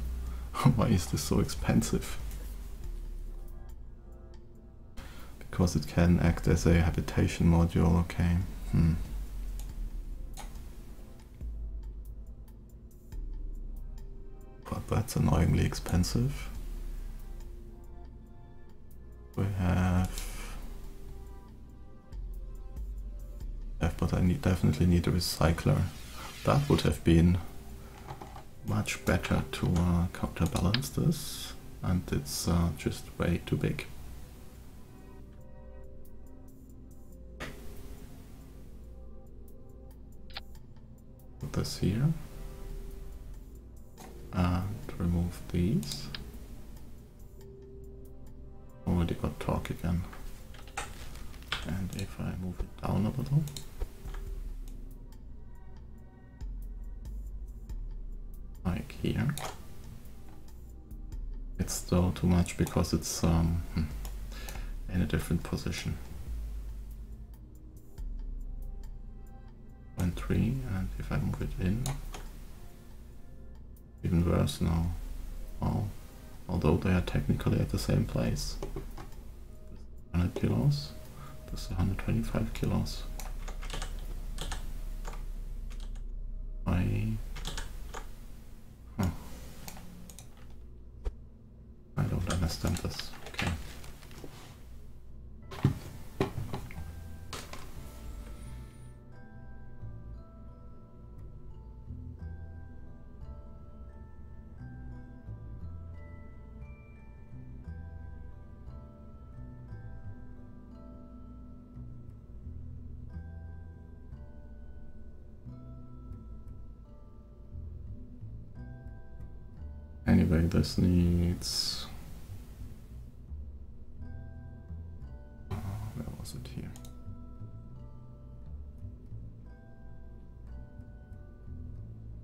Why is this so expensive? Because it can act as a habitation module, okay. But that's annoyingly expensive. We have... but I definitely need a recycler. That would have been much better to counterbalance this, and it's just way too big. Put this here and remove these. Already got torque again. And if I move it down a little, like here, it's still too much because it's in a different position. 0.3, and if I move it in, even worse now. Wow. Although they are technically at the same place. 100 kilos, this is 125 kilos. I don't understand this. Okay. Anyway, this needs... where was it here?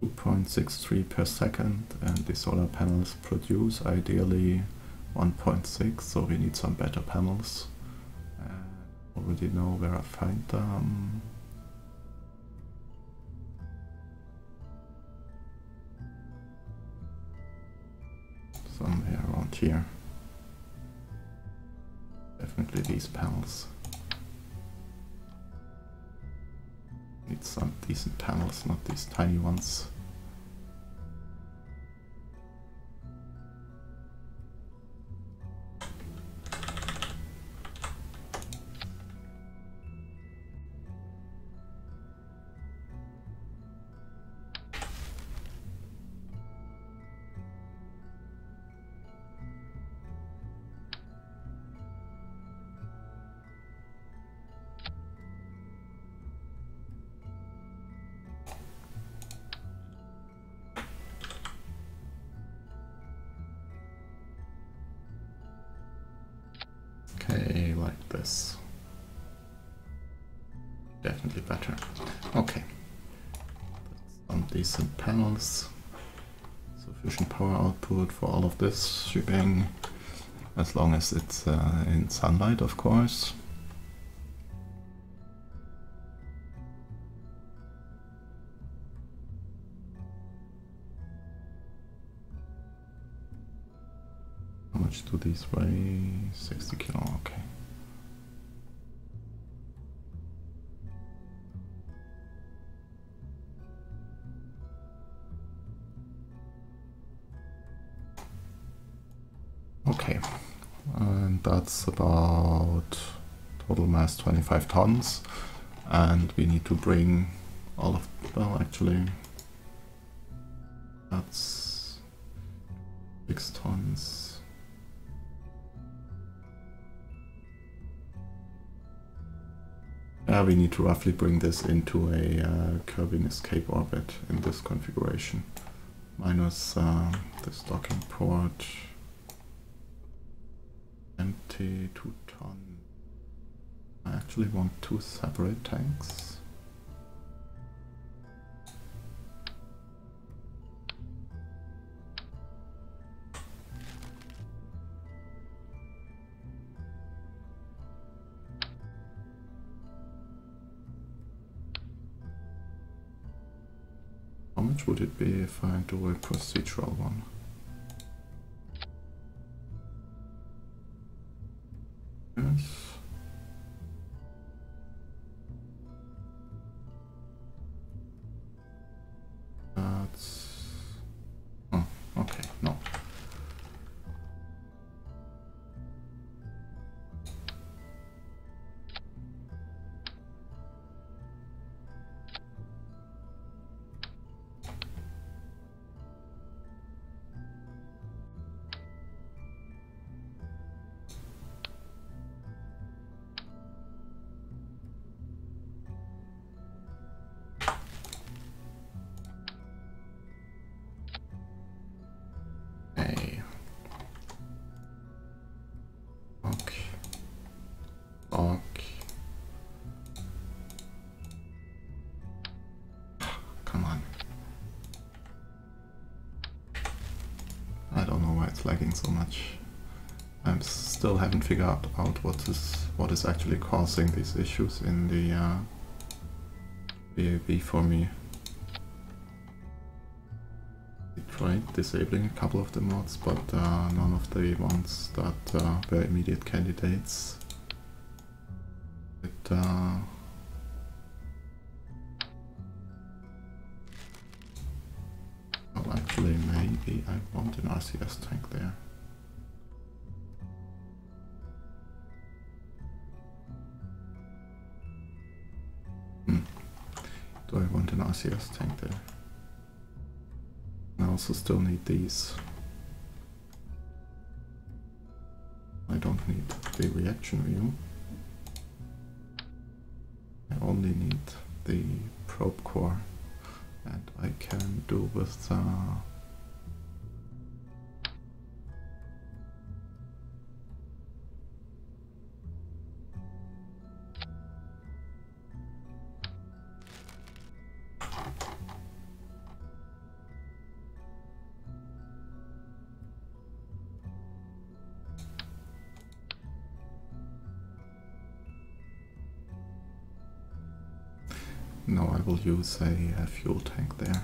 .63 per second, and the solar panels produce ideally 1.6, so we need some better panels. Already know where I find them. Somewhere around here. Definitely these panels. Need some decent panels, not these tiny ones. Okay, like this. Definitely better. Okay. Some decent panels. Sufficient power output for all of this shipping. As long as it's in sunlight, of course. How much do these weigh? 60 kilo, okay. Okay, and that's about total mass 25 tons, and we need to bring all of, well, actually that's 6 tons. We need to roughly bring this into a Kerbin escape orbit in this configuration, minus this docking port. Empty 2 ton. I actually want 2 separate tanks. How much would it be if I do a procedural one? Yes. That's... oh, okay, no. Come on. I don't know why it's lagging so much. I still haven't figured out what is actually causing these issues in the VAB for me. I tried disabling a couple of the mods, but none of the ones that were immediate candidates. Well, actually, maybe I want an RCS tank there. Do I want an RCS tank there? I also still need these. I don't need the reaction wheel. I only need the probe core, and I can do with no, I will use a fuel tank there.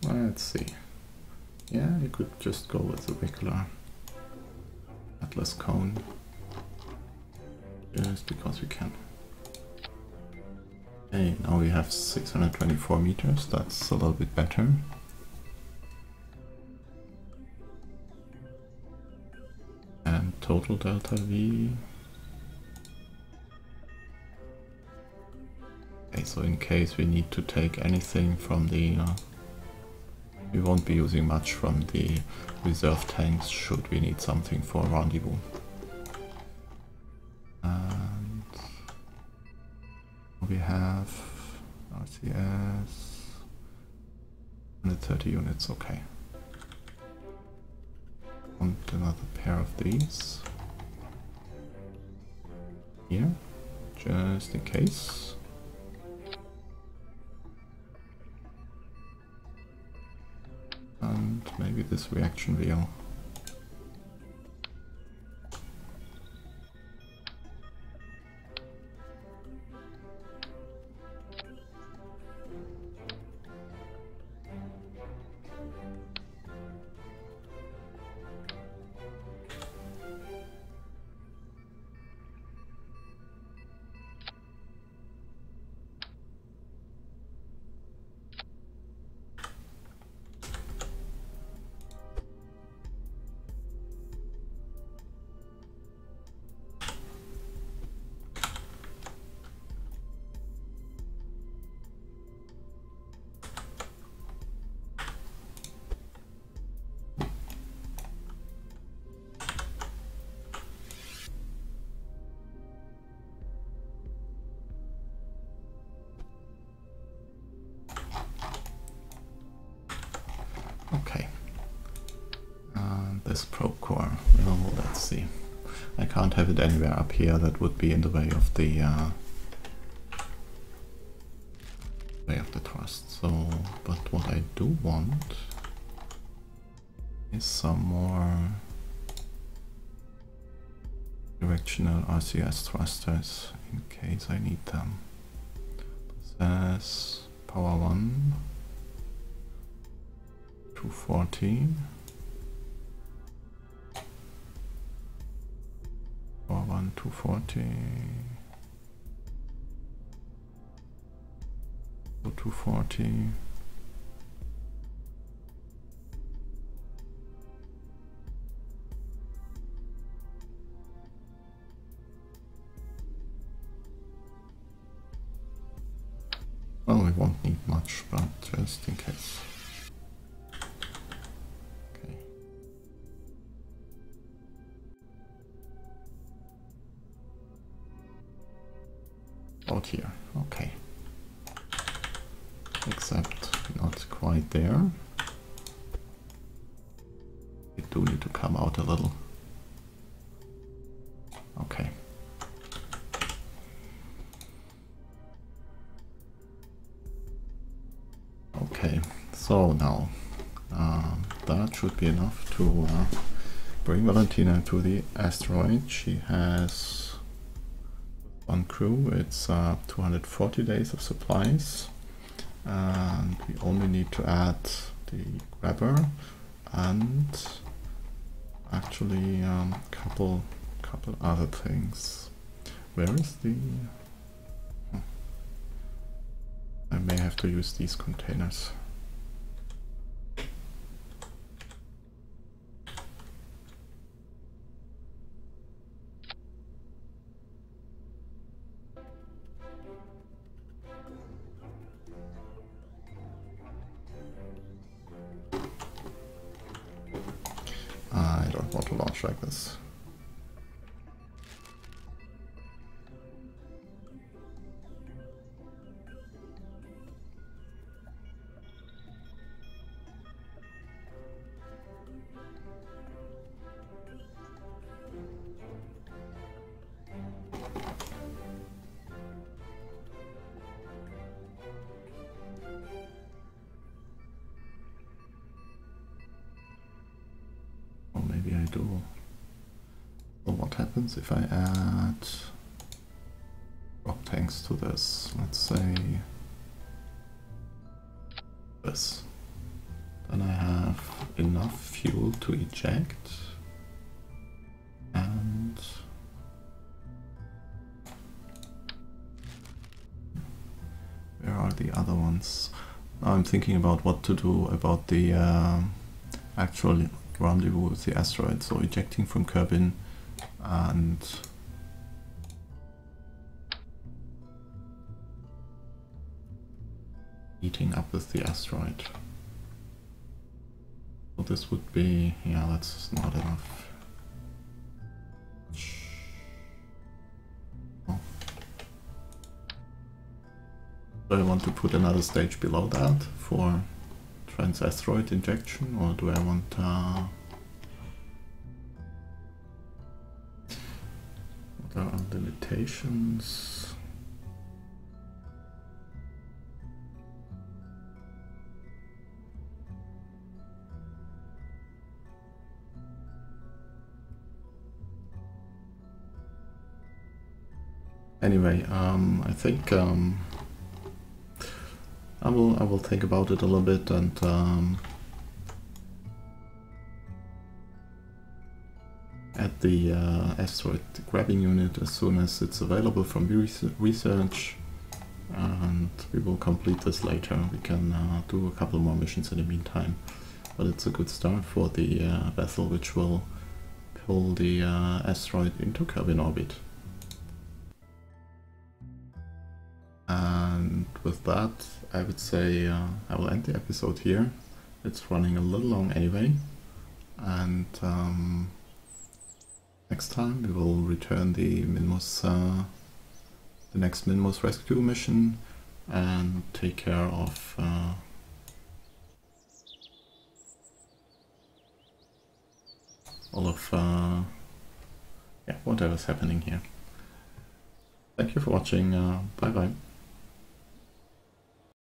Let's see. Yeah, you could just go with the regular Atlas cone. Just because we can. Okay, now we have 624 meters, that's a little bit better. And total delta V. Okay, so in case we need to take anything from the we won't be using much from the reserve tanks should we need something for rendezvous. And we have RCS. 130 units, okay. And another pair of these. Here, just in case. And maybe this reaction wheel. Okay, this probe core, well, let's see. I can't have it anywhere up here that would be in the way of the thrust. So, but what I do want is some more directional RCS thrusters in case I need them. This power 1. 240. Power 1, 240. 240. Well, we won't need much, but just in case. Out here, okay. Except not quite there. We do need to come out a little. Okay. Okay, so now that should be enough to bring Valentina to the asteroid. She has on crew, it's 240 days of supplies, and we only need to add the grabber and actually couple other things. Where is the... I may have to use these containers. I don't want to launch like this. If I add rock tanks to this, let's say this, then I have enough fuel to eject, and where are the other ones? Now I'm thinking about what to do about the actual rendezvous with the asteroid, so ejecting from Kerbin and meeting up with the asteroid. So this would be, yeah, that's not enough. Oh. Do I want to put another stage below that for trans-asteroid injection, or do I want what are limitations? Anyway, I think I will think about it a little bit and add the asteroid grabbing unit as soon as it's available from research, and we will complete this later. We can do a couple more missions in the meantime, but it's a good start for the vessel which will pull the asteroid into Kerbin orbit. And with that, I would say I will end the episode here. It's running a little long anyway, and next time we will return the Minmus, the next Minmus rescue mission, and take care of all of yeah, whatever's happening here. Thank you for watching. Bye bye.